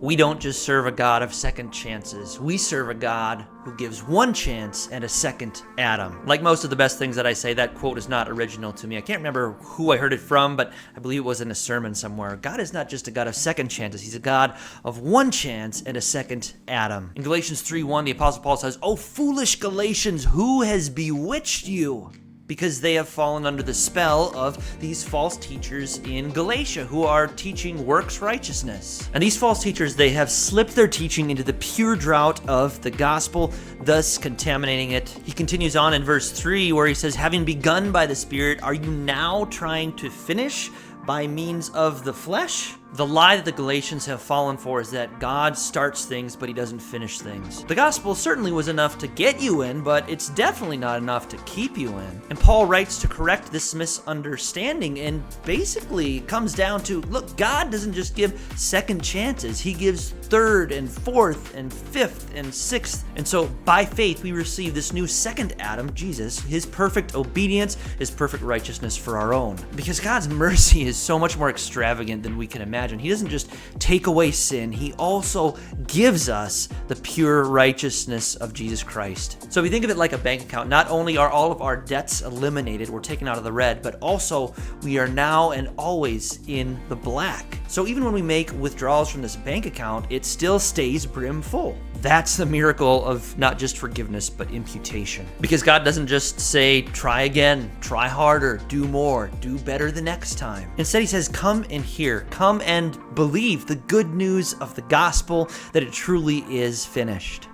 We don't just serve a God of second chances. We serve a God who gives one chance and a second Adam. Like most of the best things that I say, that quote is not original to me. I can't remember who I heard it from, but I believe it was in a sermon somewhere. God is not just a God of second chances. He's a God of one chance and a second Adam. In Galatians 3:1, the Apostle Paul says, "O foolish Galatians, who has bewitched you?" Because they have fallen under the spell of these false teachers in Galatia who are teaching works righteousness. And these false teachers, they have slipped their teaching into the pure drought of the gospel, thus contaminating it. He continues on in verse 3 where he says, "Having begun by the Spirit, are you now trying to finish by means of the flesh?" The lie that the Galatians have fallen for is that God starts things, but he doesn't finish things. The gospel certainly was enough to get you in, but it's definitely not enough to keep you in. And Paul writes to correct this misunderstanding, and basically it comes down to, look, God doesn't just give second chances. He gives third and fourth and fifth and sixth. And so by faith, we receive this new second Adam, Jesus, his perfect obedience, his perfect righteousness for our own. Because God's mercy is so much more extravagant than we can imagine. He doesn't just take away sin, he also gives us the pure righteousness of Jesus Christ. So if you think of it like a bank account, not only are all of our debts eliminated, we're taken out of the red, but also we are now and always in the black. So even when we make withdrawals from this bank account, it still stays brim full. That's the miracle of not just forgiveness, but imputation. Because God doesn't just say, try again, try harder, do more, do better the next time. Instead, he says, come and hear, come and believe the good news of the gospel that it truly is finished.